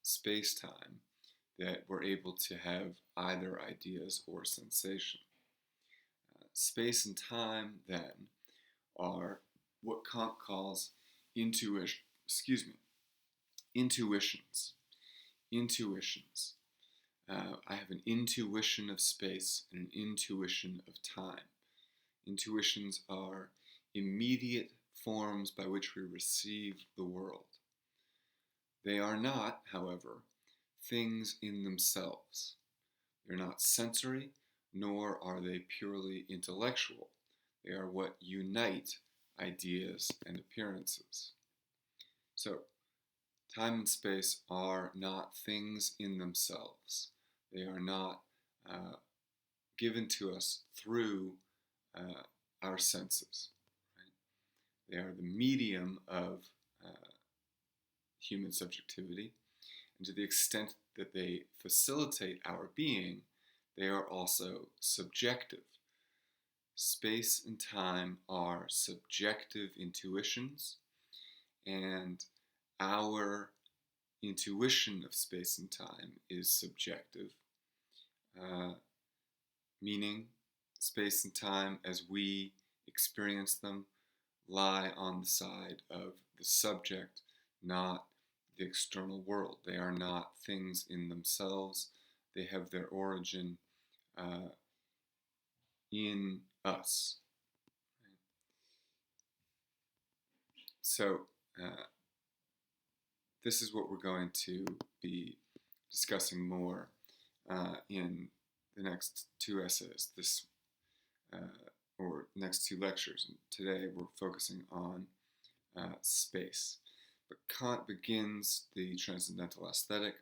space-time that we're able to have either ideas or sensation. Space and time, then, are what Kant calls intuition. Excuse me, intuitions. Intuitions. I have an intuition of space and an intuition of time. Intuitions are immediate forms by which we receive the world. They are not, however, things in themselves. They're not sensory, nor are they purely intellectual. They are what unite ideas and appearances. So, time and space are not things in themselves. They are not given to us through our senses. Right? They are the medium of human subjectivity, and to the extent that they facilitate our being, they are also subjective. Space and time are subjective intuitions, and our intuition of space and time is subjective, meaning space and time as we experience them lie on the side of the subject, not the external world. They are not things in themselves. They have their origin in us. So this is what we're going to be discussing more in the next two essays, or next two lectures. And today we're focusing on space. But Kant begins the Transcendental Aesthetic,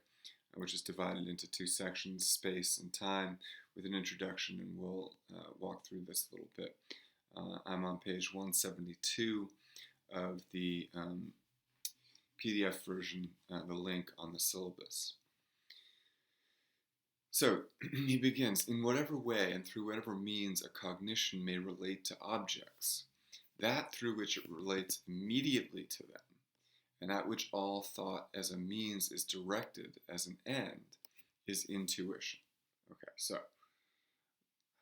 which is divided into two sections, space and time, with an introduction, and we'll walk through this a little bit. I'm on page 172 of the PDF version, the link on the syllabus. So he begins, in whatever way and through whatever means a cognition may relate to objects, that through which it relates immediately to them, and at which all thought as a means is directed as an end, is intuition. Okay, so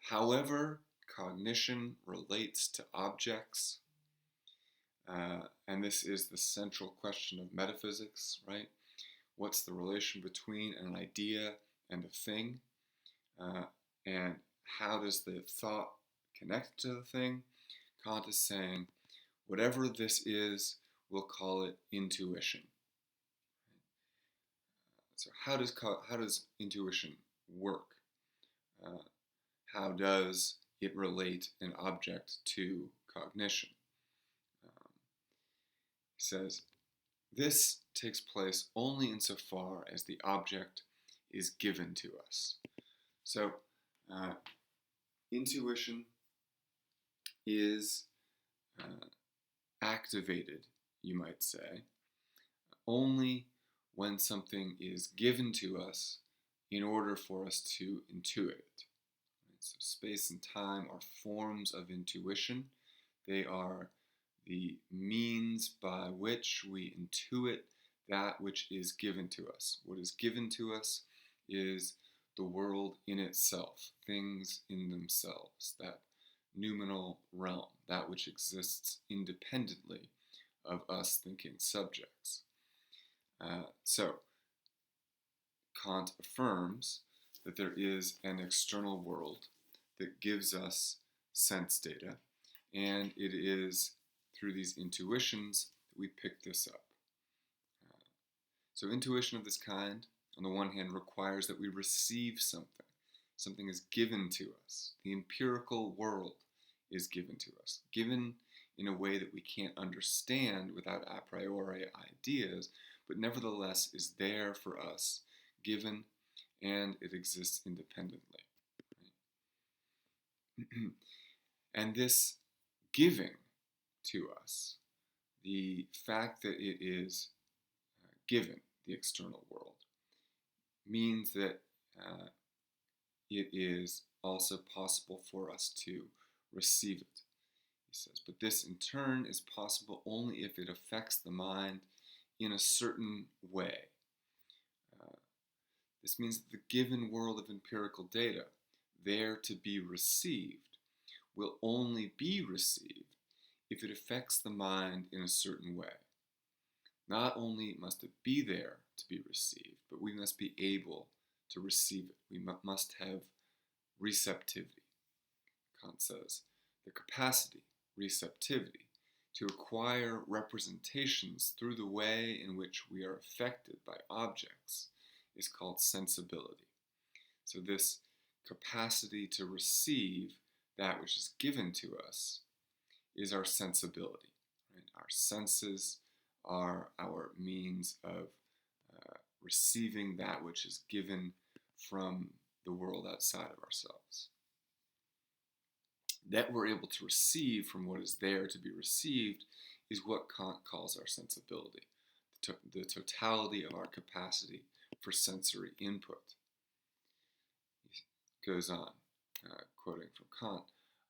however cognition relates to objects, and this is the central question of metaphysics, right? What's the relation between an idea and a thing? And how does the thought connect to the thing? Kant is saying, whatever this is, we'll call it intuition. So how does intuition work? How does it relate an object to cognition? He says, this takes place only insofar as the object is given to us. So, intuition is activated, you might say, only when something is given to us in order for us to intuit it. So space and time are forms of intuition. They are the means by which we intuit that which is given to us. What is given to us is the world in itself, things in themselves, that noumenal realm, that which exists independently of us thinking subjects. So, Kant affirms that there is an external world that gives us sense data, and it is through these intuitions that we pick this up. So intuition of this kind, on the one hand, requires that we receive something. Something is given to us. The empirical world is given to us, given in a way that we can't understand without a priori ideas, but nevertheless is there for us, given, and it exists independently. Right? And this giving to us, the fact that it is given, the external world, means that it is also possible for us to receive it. He says, but this in turn is possible only if it affects the mind in a certain way. This means that the given world of empirical data, there to be received, will only be received if it affects the mind in a certain way. Not only must it be there to be received, but we must be able to receive it. We must have receptivity. Kant says, the capacity, receptivity, to acquire representations through the way in which we are affected by objects is called sensibility. So this capacity to receive that which is given to us is our sensibility. Right? Our senses are our means of receiving that which is given from the world outside of ourselves. That we're able to receive from what is there to be received is what Kant calls our sensibility, the totality of our capacity for sensory input. He goes on, quoting from Kant,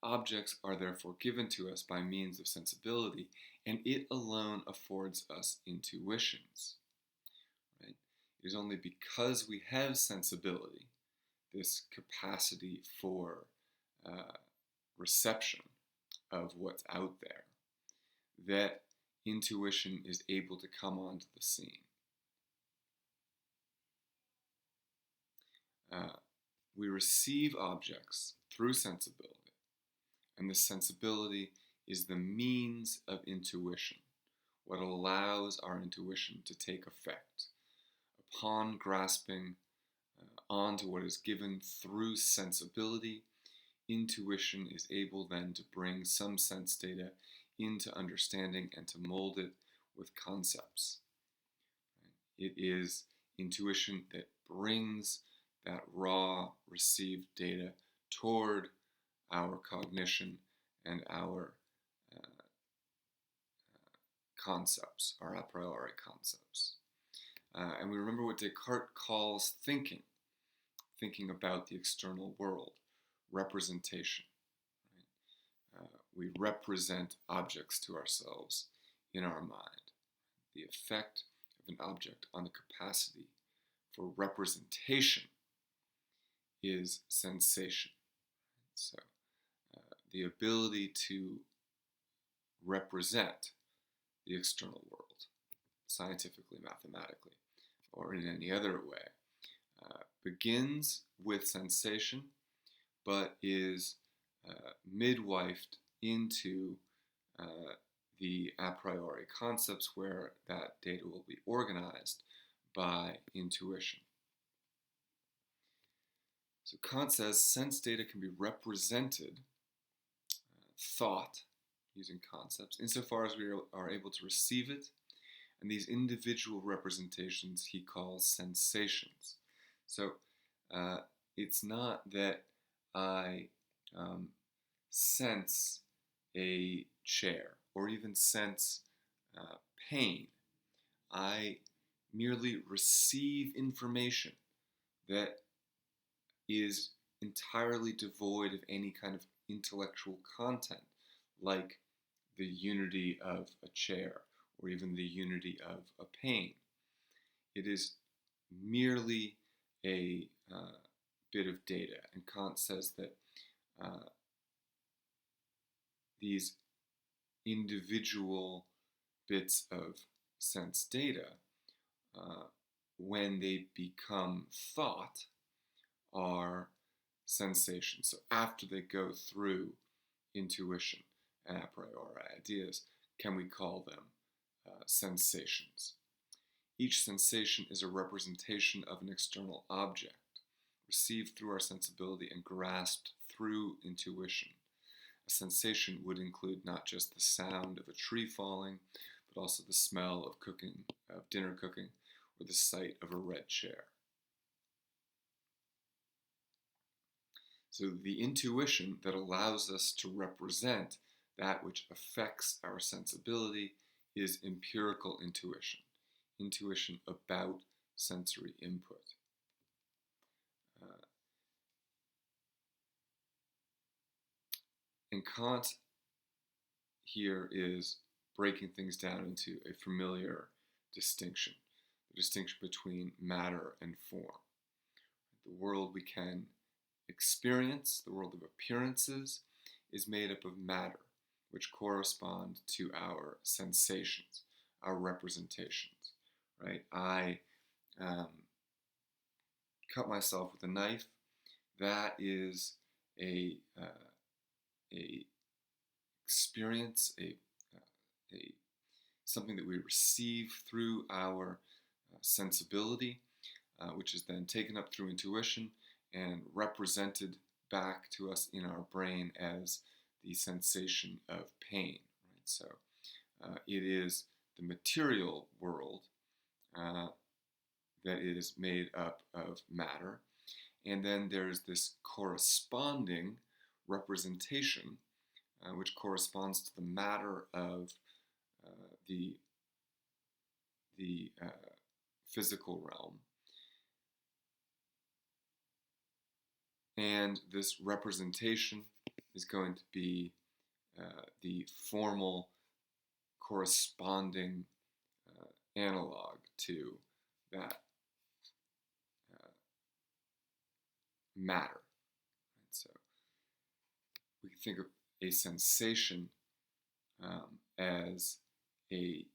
objects are therefore given to us by means of sensibility, and it alone affords us intuitions. Right? It is only because we have sensibility, this capacity for reception of what's out there, that intuition is able to come onto the scene. We receive objects through sensibility, and the sensibility is the means of intuition, what allows our intuition to take effect. Upon grasping onto what is given through sensibility, intuition is able then to bring some sense data into understanding and to mold it with concepts. It is intuition that brings that raw received data toward our cognition and our concepts, our a priori concepts. And we remember what Descartes calls thinking about the external world, representation. Right? We represent objects to ourselves in our mind. The effect of an object on the capacity for representation is sensation. So the ability to represent the external world, scientifically, mathematically, or in any other way, begins with sensation, but is midwifed into the a priori concepts where that data will be organized by intuition. So Kant says sense data can be represented, thought, using concepts, insofar as we are able to receive it, and these individual representations he calls sensations. So it's not that I sense a chair or even sense pain. I merely receive information that is entirely devoid of any kind of intellectual content, like the unity of a chair or even the unity of a pain. It is merely a bit of data, and Kant says that these individual bits of sense data, when they become thought, are sensations. So after they go through intuition and a priori ideas, can we call them sensations? Each sensation is a representation of an external object, received through our sensibility and grasped through intuition. A sensation would include not just the sound of a tree falling, but also the smell of cooking, of dinner cooking, or the sight of a red chair. So the intuition that allows us to represent that which affects our sensibility is empirical intuition, intuition about sensory input. And Kant here is breaking things down into a familiar distinction, the distinction between matter and form. the world we can experience, the world of appearances, is made up of matter, which correspond to our sensations, our representations, right? I cut myself with a knife. That is a experience, a something that we receive through our sensibility, which is then taken up through intuition and represented back to us in our brain as the sensation of pain. Right? So it is the material world that is made up of matter, and then there's this corresponding representation, which corresponds to the matter of the physical realm. And this representation is going to be the formal corresponding analog to that matter. Right? So we can think of a sensation as a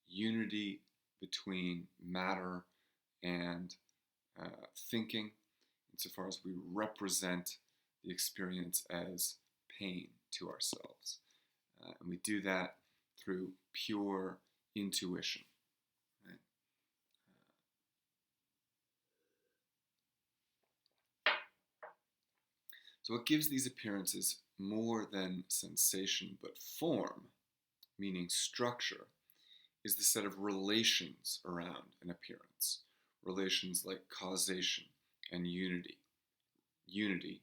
unity between matter and thinking, insofar as we represent the experience as pain to ourselves. And we do that through pure intuition. Right? So what gives these appearances more than sensation but form, meaning structure, is the set of relations around an appearance. Relations like causation and unity. Unity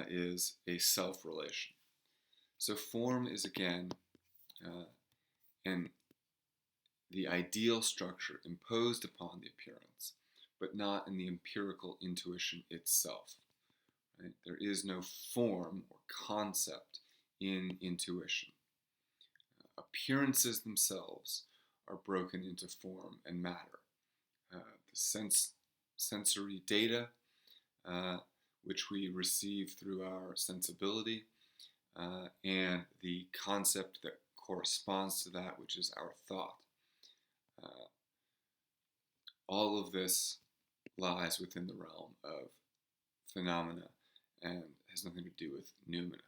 is a self-relation. So form is again the ideal structure imposed upon the appearance, but not in the empirical intuition itself. Right? There is no form or concept in intuition. Appearances themselves are broken into form and matter. The sensory data, which we receive through our sensibility, and the concept that corresponds to that, which is our thought. All of this lies within the realm of phenomena and has nothing to do with noumena.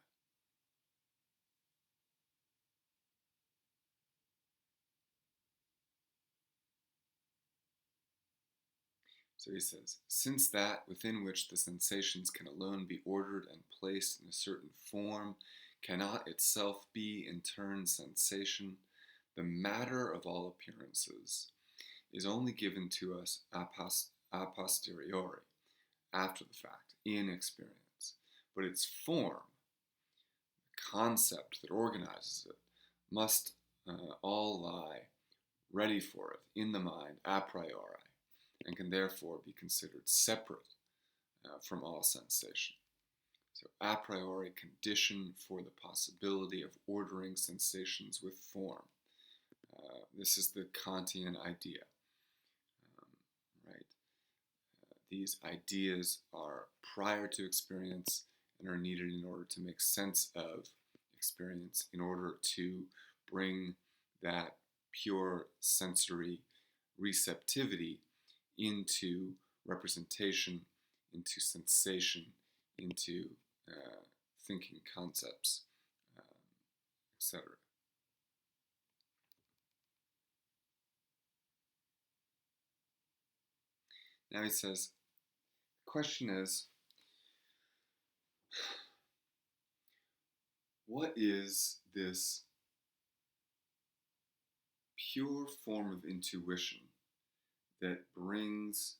So he says, since that within which the sensations can alone be ordered and placed in a certain form cannot itself be in turn sensation, the matter of all appearances is only given to us a posteriori, after the fact, in experience. But its form, the concept that organizes it, must all lie ready for it in the mind a priori, and can therefore be considered separate from all sensation. So a priori condition for the possibility of ordering sensations with form. This is the Kantian idea, right? These ideas are prior to experience and are needed in order to make sense of experience, in order to bring that pure sensory receptivity into representation, into sensation, into thinking concepts, etc. Now he says, the question is, what is this pure form of intuition that brings